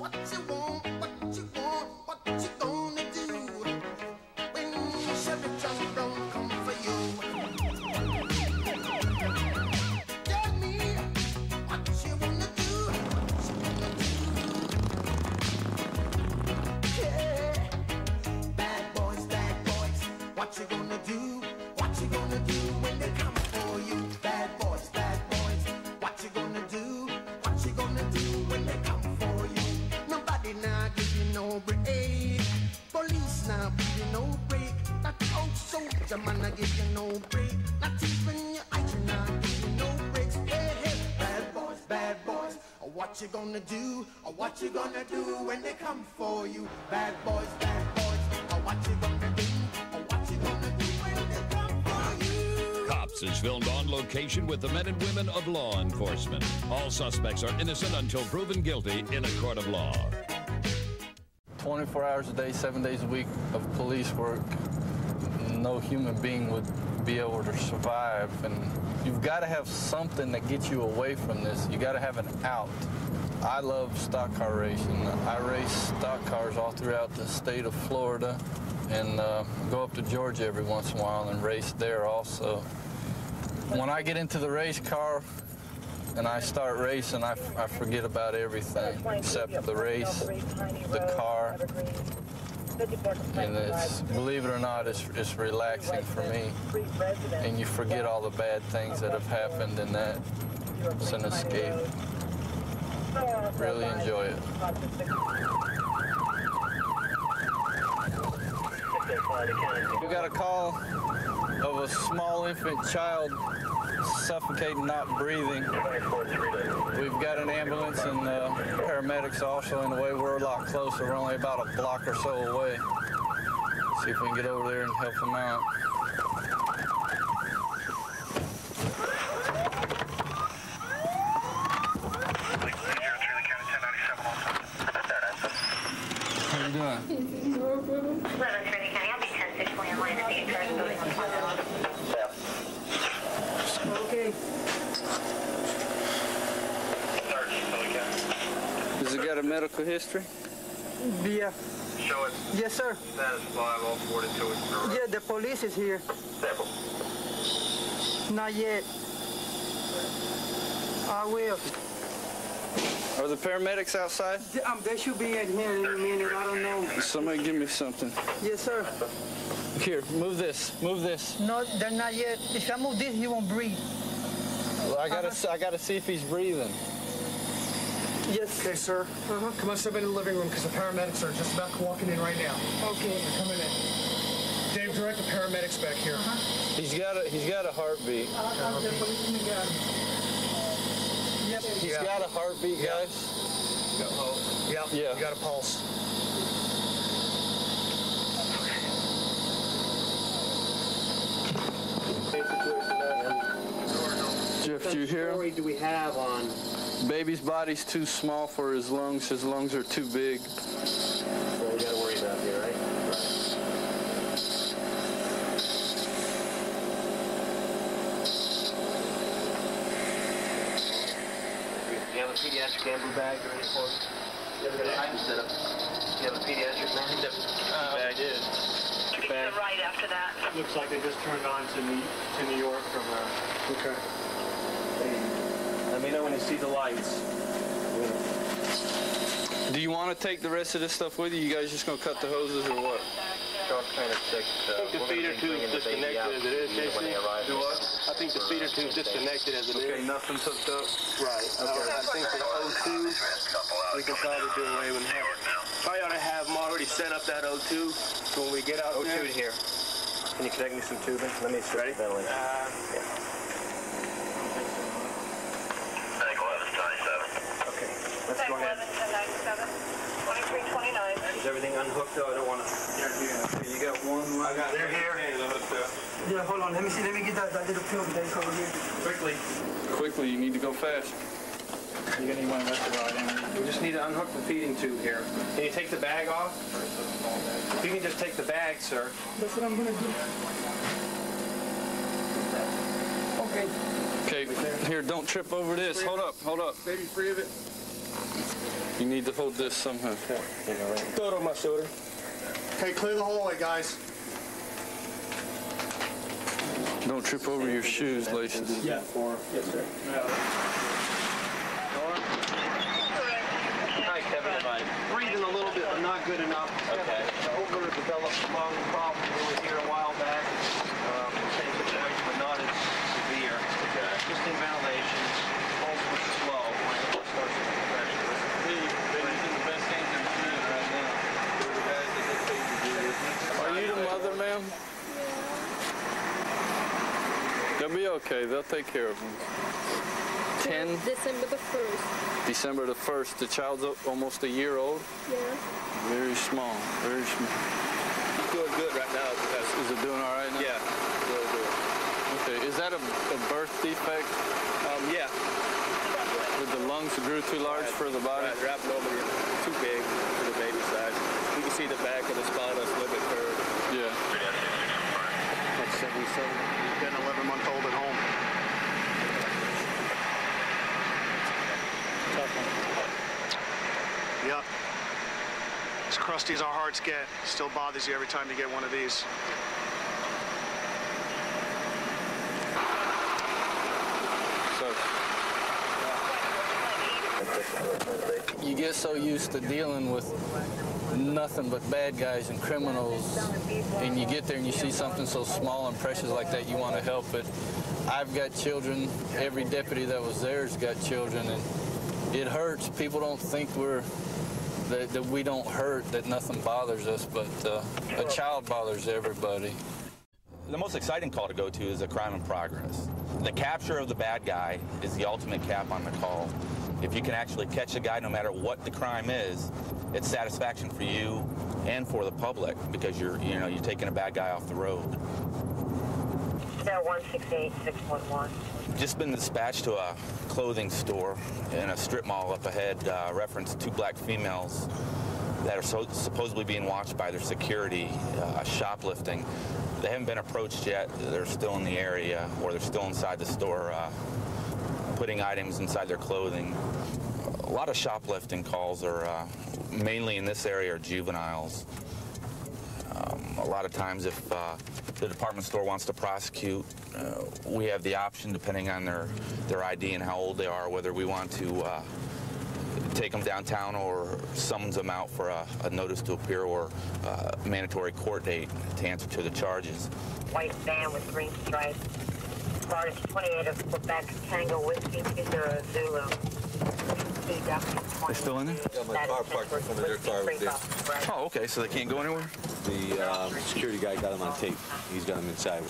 What you gonna do, or what you gonna do when they come for you? Bad boys, or what you gonna do, or what you gonna do when they come for you? Cops is filmed on location with the men and women of law enforcement. All suspects are innocent until proven guilty in a court of law. 24 hours a day, 7 days a week of police work. No human being would be able to survive, and you've got to have something that gets you away from this. You got to have an out. I love stock car racing. I race stock cars all throughout the state of Florida, and go up to Georgia every once in a while and race there also. When I get into the race car and I start racing, I forget about everything except the race, the car. And it's, believe it or not, it's relaxing for me. And you forget all the bad things that have happened, and that it's an escape. Really enjoy it. We got a call of a small infant child suffocating, not breathing. We've got an ambulance and paramedics also in the way. We're a lot closer. We're only about a block or so away. See if we can get over there and help them out. How you doing? I'll be 10-6 in line at the insurance building on Plaza. Okay. Has it got a medical history? Yeah. Show it. Yes, sir. Status 5, all forwarded to it. Yeah, the police is here. Sample. Not yet. I will. Are the paramedics outside? They should be in here in a minute. I don't know. Somebody give me something. Yes, sir. Here, move this. Move this. No, they're not yet. If I move this, he won't breathe. Well, I gotta see if he's breathing. Yes. Okay, sir. Come on, step into the living room because the paramedics are just about walking in right now. Okay. They're coming in. Dave, direct the paramedics back here. He's got a heartbeat. He's got a heartbeat, guys. Got a pulse? Yeah. You got a pulse. Jeff, do you hear him? What story do we have on? Baby's body's too small for his lungs. His lungs are too big. So we got to worry about here, right? Do you have a pediatric ambu bag or any for us? You ever got a time set up? Do you have a pediatric bag? I did. To the right after that. Looks like they just turned on to New York from Okay. Let me know when you see the lights. Do you want to take the rest of this stuff with you? You guys just gonna cut the hoses or what? I think the feeder tube's disconnected as it is, Jason. Do what? I think the feeder tube's disconnected as it is. Okay, nothing's hooked up. Right. Okay. I think the O2, we can probably do away with that. Probably ought to have them already set up that O2 so when we get out there. O2 here. Can you connect me some tubing? Let me switch the ventilator. Okay, let's go ahead. 2329. Is everything unhooked though? I don't want to. You got one. I got they're here. Yeah, hold on. Let me get that little pill that's over here. Quickly, you need to go fast. You're going to need one of us to ride in. We just need to unhook the feeding tube here. Can you take the bag off? If you can just take the bag, sir. That's what I'm going to do. Okay. Okay, here, don't trip over this. Hold up. Baby, free of it. You need to hold this somehow. Okay. Throw it on my shoulder. Okay, clear the hallway, guys. Don't trip over your shoes, laces. Yeah. Yes, sir. Hi, Kevin. Breathing a little bit, but not good enough. Okay. Overdeveloped lung problem. We were here a while back. Same situation, but not as severe. Okay. Just in ventilation. Pulse was slow when it starts to get pressure. They're using the best things in the community right now. They're the guys that get paid to do this. Are you the mother, ma'am? They'll be okay. They'll take care of them. 10? December the 1st. December the 1st. The child's almost a year old? Yeah. Very small. Very small. It's doing good right now. Is it doing all right now? Yeah. Okay. Is that a birth defect? Yeah. Did the lungs grew too large for the body? They're abnormally too big for the baby size. You can see the back of the spine is a little bit curved. Yeah. Like 77. You've got an 11-month-old at home. Yep. As crusty as our hearts get, still bothers you every time you get one of these. You get so used to dealing with nothing but bad guys and criminals, and you get there and you see something so small and precious like that, you want to help it. I've got children. Every deputy that was there's got children, and it hurts. People don't think that we don't hurt, that nothing bothers us, but a child bothers everybody. The most exciting call to go to is a crime in progress. The capture of the bad guy is the ultimate cap on the call. If you can actually catch a guy, no matter what the crime is, it's satisfaction for you and for the public, because you're taking a bad guy off the road. 168-611. Just been dispatched to a clothing store in a strip mall up ahead, referenced 2 black females that are supposedly being watched by their security, shoplifting. They haven't been approached yet. They're still in the area, or they're still inside the store, putting items inside their clothing. A lot of shoplifting calls are mainly in this area are juveniles. A lot of times if the department store wants to prosecute, we have the option, depending on their ID and how old they are, whether we want to take them downtown or summons them out for a notice to appear or a mandatory court date to answer to the charges. White van with green stripes. Car is 28 of Quebec Tango Whiskey. Is there a Zulu? They're still in there? Yeah, my car parked in front of their car right there. Oh, okay, so they can't go anywhere? The security guy got him on tape. He's got him inside.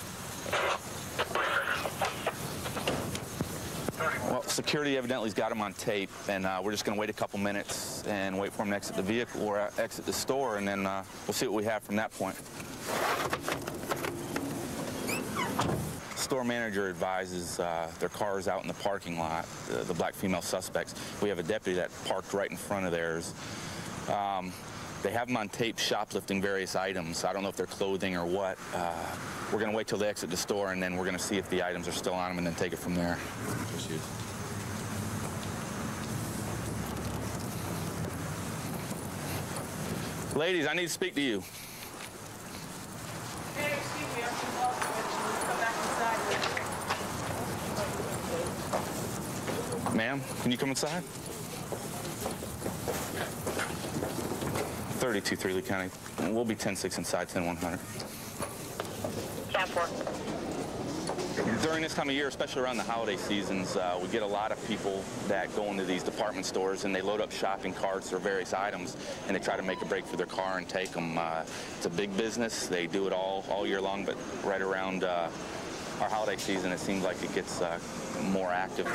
Well, security evidently's got him on tape, and we're just going to wait a couple minutes and wait for him to exit the vehicle or exit the store, and then we'll see what we have from that point. Store manager advises their cars out in the parking lot, the black female suspects. We have a deputy that parked right in front of theirs. They have them on tape shoplifting various items. I don't know if they're clothing or what. We're going to wait till they exit the store, and then we're going to see if the items are still on them and then take it from there. Ladies, I need to speak to you. Hey, excuse me, I'm from Boston. Come back inside. Ma'am, can you come inside? 32-3 Lee County. We'll be 10-6 inside, 10-100. Cab 4. During this time of year, especially around the holiday seasons, we get a lot of people that go into these department stores and they load up shopping carts or various items and they try to make a break for their car and take them. It's a big business. They do it all year long, but right around our holiday season, it seems like it gets more active. Go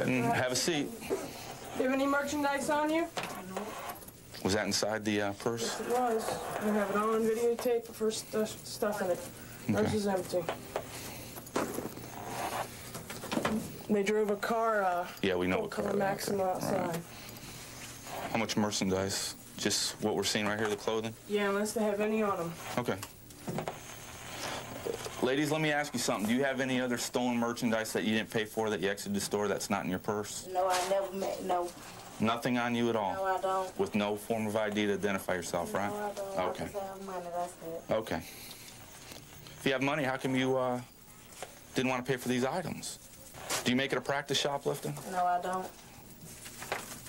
ahead and have a seat. Do you have any merchandise on you? Was that inside the purse? Yes, it was. I have it all on videotape, the first stuff in it. Purse is empty. They drove a car, yeah, we know what car Maxima outside. Right. How much merchandise? Just what we're seeing right here, the clothing? Yeah, unless they have any on them. Okay. Ladies, let me ask you something. Do you have any other stolen merchandise that you didn't pay for that you exited the store that's not in your purse? No, I never met, no. Nothing on you at all? No, I don't. With no form of ID to identify yourself, right? No, I don't. Okay. I just have money, that's it. Okay. If you have money, how come you didn't want to pay for these items? Do you make it a practice shoplifting? No, I don't.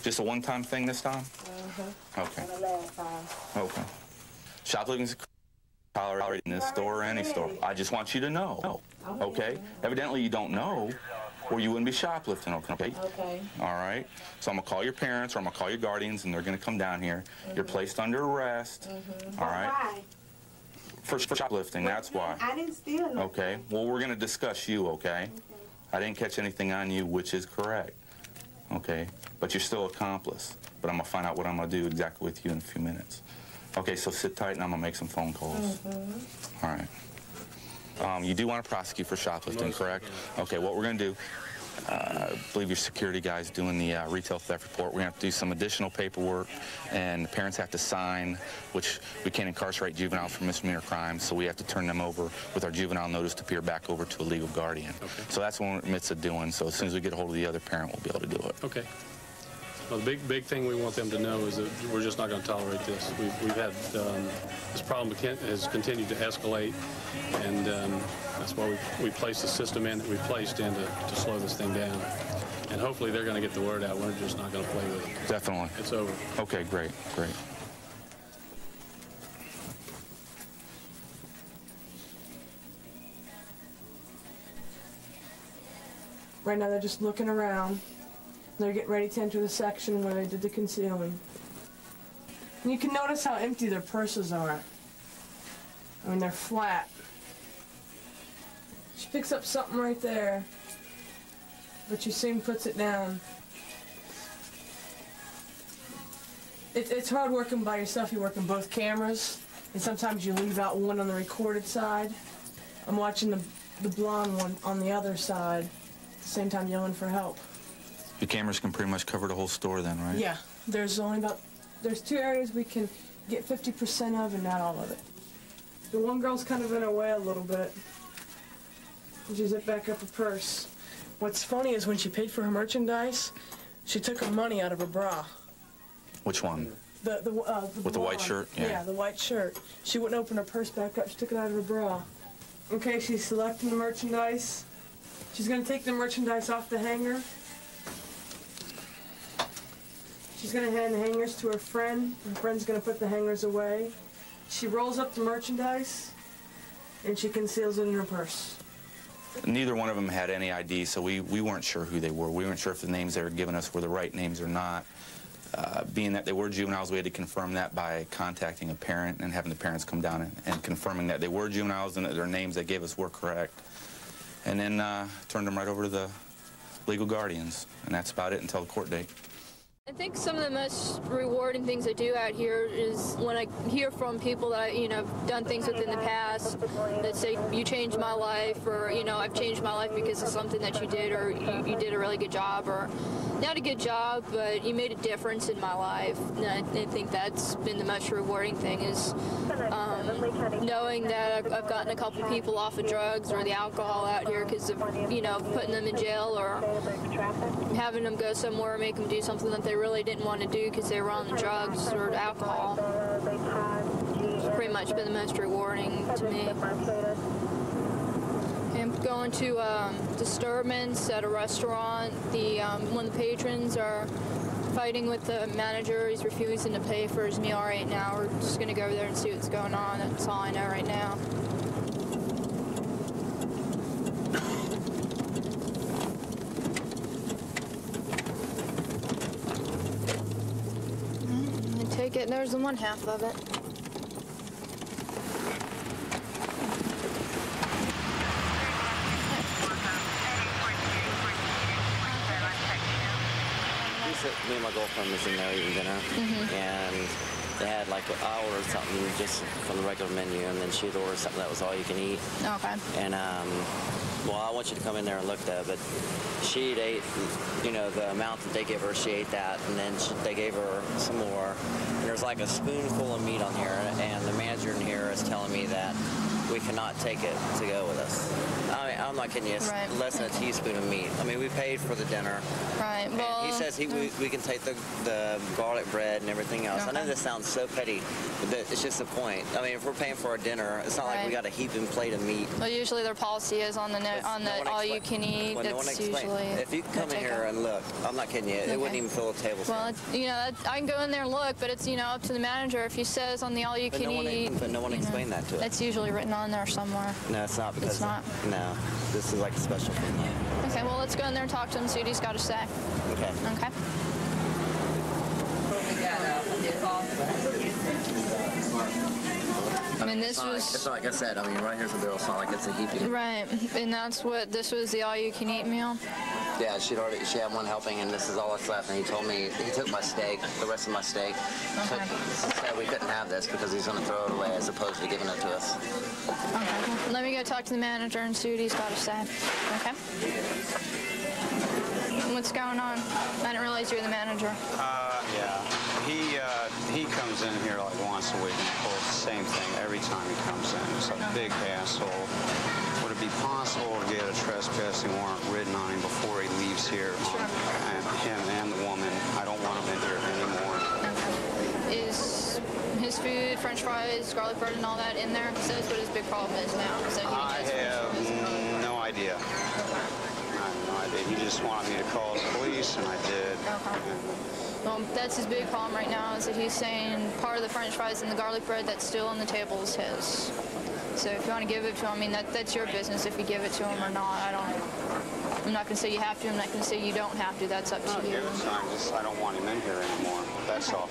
Just a one-time thing this time? Mm-hmm. Okay. And the last time. Okay. Shoplifting is tolerated in this store or any store. I just want you to know. Okay? Evidently you don't know, or you wouldn't be shoplifting, okay? Okay. All right? So I'm going to call your parents, or I'm going to call your guardians, and they're going to come down here. You're placed under arrest. All right? Why? For shoplifting, that's why. I didn't steal nothing. Okay? Well, we're going to discuss you, okay? I didn't catch anything on you, which is correct. Okay? But you're still accomplice. But I'm going to find out what I'm going to do exactly with you in a few minutes. Okay, so sit tight, and I'm going to make some phone calls. All right. You do want to prosecute for shoplifting, correct? Okay, what we're going to do, I believe your security guy's doing the retail theft report. We're going to have to do some additional paperwork, and the parents have to sign, which we can't incarcerate juveniles for misdemeanor crimes, so we have to turn them over with our juvenile notice to appear back over to a legal guardian. Okay. So that's what we're in the midst of doing, so as soon as we get a hold of the other parent, we'll be able to do it. Okay. Well, the big thing we want them to know is that we're just not going to tolerate this. We've had this problem has continued to escalate, and that's why we placed the system in that we placed in to slow this thing down. And hopefully they're going to get the word out. We're just not going to play with it. Definitely. It's over. Okay, great, great. Right now they're just looking around. They're getting ready to enter the section where they did the concealing. And you can notice how empty their purses are. I mean, they're flat. She picks up something right there, but she soon puts it down. It's hard working by yourself. You work in both cameras, and sometimes you leave out one on the recorded side. I'm watching the blonde one on the other side, at the same time yelling for help. The cameras can pretty much cover the whole store then, right? Yeah, there's 2 areas we can get 50% of and not all of it. The one girl's kind of in her way a little bit. She zipped back up her purse. What's funny is when she paid for her merchandise, she took her money out of her bra. Which one? With the white shirt? Yeah, the white shirt. She wouldn't open her purse back up. She took it out of her bra. Okay, she's selecting the merchandise. She's going to take the merchandise off the hanger. She's going to hand the hangers to her friend. Her friend's going to put the hangers away. She rolls up the merchandise, and she conceals it in her purse. Neither one of them had any ID, so we weren't sure who they were. We weren't sure if the names they were giving us were the right names or not. Being that they were juveniles, we had to confirm that by contacting a parent and having the parents come down and confirming that they were juveniles and that their names they gave us were correct. And then turned them right over to the legal guardians, and that's about it until the court date. I think some of the most rewarding things I do out here is when I hear from people that have done things with in the past that say, you changed my life, or, I've changed my life because of something that you did, or you did a really good job, or not a good job, but you made a difference in my life. And I think that's been the most rewarding thing is knowing that I've gotten a couple people off of drugs or the alcohol out here because of, putting them in jail or having them go somewhere and make them do something that they really didn't want to do because they were on the drugs or alcohol. It's pretty much been the most rewarding to me. I'm going to disturbance at a restaurant. One of the patrons are fighting with the manager. He's refusing to pay for his meal right now. We're just going to go over there and see what's going on. That's all I know right now. Take it. There's the one half of it. Me and my girlfriend was in there eating dinner, and they had I ordered something just from the regular menu, and then she'd ordered something that was all you can eat. Okay. And well, I want you to come in there and look at it, but she ate, the amount that they gave her, she ate that, and then they gave her some more. And there's like a spoonful of meat on here, and the manager in here is telling me that we cannot take it to go with us. I mean, I'm not kidding you. It's less than a teaspoon of meat. I mean, we paid for the dinner. Right. Well, he says we can take the garlic bread and everything else. I know this sounds so petty, but it's just the point. I mean, if we're paying for our dinner, it's not like we got a heaping plate of meat. Well, usually their policy is on the all you can eat. Well, that's usually. If you come in here and look, I'm not kidding you. It wouldn't even fill a tablespoon. Well, you know, I can go in there and look, but it's up to the manager. If he says on the all you can eat, but no one explained that to us. That's usually written on there somewhere. No, it's not because it's not. No, this is like a special thing. Okay, well, let's go in there and talk to him and see what he's got to say. Okay. Okay. I mean, this was... It's not like I said, I mean, right here's the bill. It's not like it's a heaping. Right, and that's what, this was the all-you-can-eat meal? Yeah, she had one helping, and this is all that's left. And he told me, he took my steak, the rest of my steak. Okay. Said we couldn't have this because he's going to throw it away as opposed to giving it to us. Okay, well, let me go talk to the manager and see what he's got to say. Okay? What's going on? I didn't realize you were the manager. Yeah. He comes in here like once a week and pulls the same thing every time he comes in. It's a big hassle. Would it be possible to get a trespassing warrant written on him before he leaves here? And him and the woman. I don't want him in here anymore. Okay. Is his food, French fries, garlic bread, and all that in there? So that's what his big problem is now. So I have no idea. He just wanted me to call the police, and I did. Okay. Well, that's his big problem right now, is that he's saying part of the French fries and the garlic bread that's still on the table is his. So if you want to give it to him, I mean, that's your business if you give it to him or not. I'm not going to say you have to. I'm not going to say you don't have to. That's up to you. Give it to him. I don't want him in here anymore. That's all.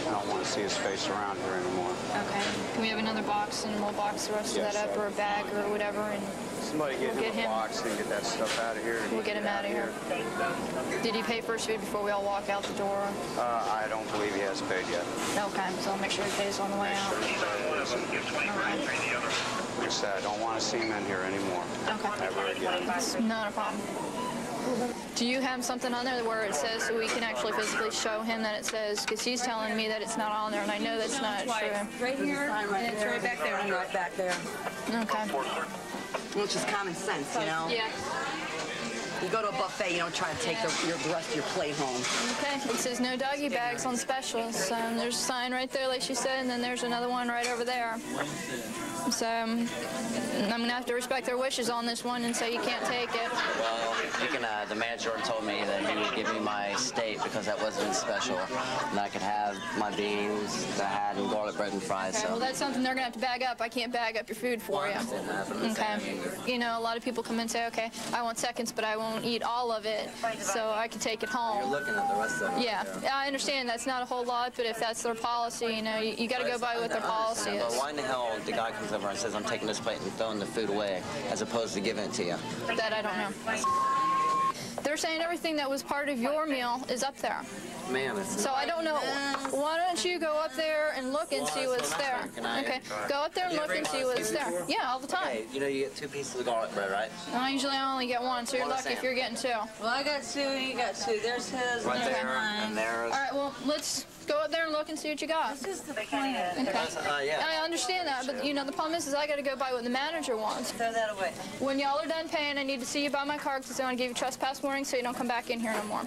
I don't want to see his face around here anymore. Okay. Can we have another box, and we'll box the rest of that up, or a bag, or whatever, and somebody get him a box and get that stuff out of here. We'll get him out of here. Did he pay for his food before we all walk out the door? I don't believe he has paid yet. Okay, so I'll make sure he pays on the way out. Like I said, I don't want to see him in here anymore. Okay. Ever again. That's not a problem. Do you have something on there where it says so we can actually physically show him that it says, because he's telling me that it's not on there, and I know that's not true. Right here, and it's right back there, and right back there. Okay. Which is common sense, you know? Yeah. You go to a buffet, you don't try to take the rest of your plate home. Okay, it says no doggy bags on specials. There's a sign right there, like she said, and then there's another one right over there. So I'm going to have to respect their wishes on this one and say you can't take it. Well, you can, the manager told me that he would give me my steak because that wasn't special, and I could have my beans that I had and garlic bread and fries. Okay, so. well, that's something they're going to have to bag up. I can't bag up your food for you. Okay. You know, a lot of people come in and say, okay, I want seconds, but I won't eat all of it, so I can take it home. You're looking at the rest of it. Yeah, I understand that's not a whole lot, but if that's their policy, you know, you got to go by what their policy is. But why in the hell the guy comes over and says, I'm taking this plate and throwing the food away, as opposed to giving it to you? That I don't know. They're saying everything that was part of your meal is up there. Ma'am, it's so I don't know. Why don't you go up there and look and see what's there? Okay, go up there and look and see what's there. Yeah, all the time. Okay, you know you get 2 pieces of garlic bread, right? Usually I only get 1, so you're lucky if you're getting 2. Well, I got 2, you got 2. There's his, right there, mine. And there's... All right, well, let's go up there and look and see what you got. This is the point. Okay. Yeah. I understand that, but you know the problem is I got to go by what the manager wants. Throw that away. When y'all are done paying, I need to see you by my car because I want to give you trespass warning so you don't come back in here no more.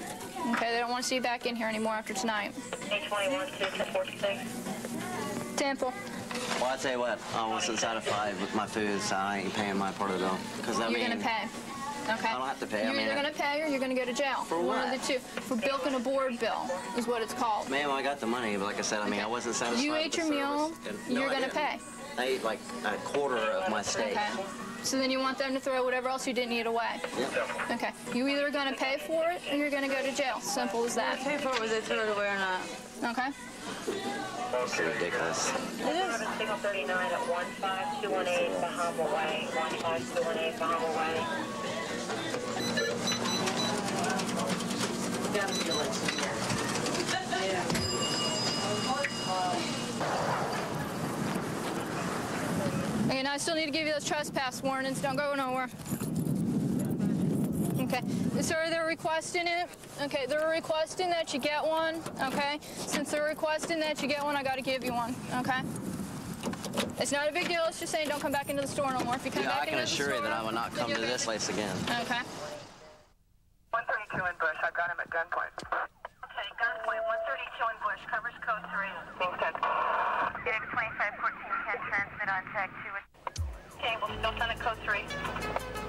Okay, they don't want to see you back in here anymore after tonight. 821 to 1046. Temple. Well, I tell you what, I was satisfied with my food, so I ain't paying my part of the bill. Because You're going to pay. Okay. I don't have to pay. You're either going to pay or you're going to go to jail. For what? One of the two. For bilking a board bill is what it's called. Ma'am, I got the money, but like I said, I mean, I wasn't satisfied. You ate your meal, you're going to pay. I ate like a quarter of my steak. Okay. So then you want them to throw whatever else you didn't eat away? Yep. Okay. You either going to pay for it or you're going to go to jail. Simple as that. Pay for it whether they throw it away or not. Okay. It's ridiculous. It is. Signal 39 at 15218 Bahama Way. 15218 Bahama Way. Okay, now I still need to give you those trespass warnings. Don't go nowhere. Okay. Sir, they're requesting it. Okay, they're requesting that you get one. Okay. Since they're requesting that you get one, I got to give you one. Okay. It's not a big deal. It's just saying don't come back into the store no more. If you come back into the store... I can assure you that I will not come to this place again. Okay. 132 in Bush. I've got him at gunpoint. Okay, gunpoint. 132 in Bush. Covers code 3. Being sent. Get it 2514 can transmit on tag 2. Okay, we'll still send it code 3.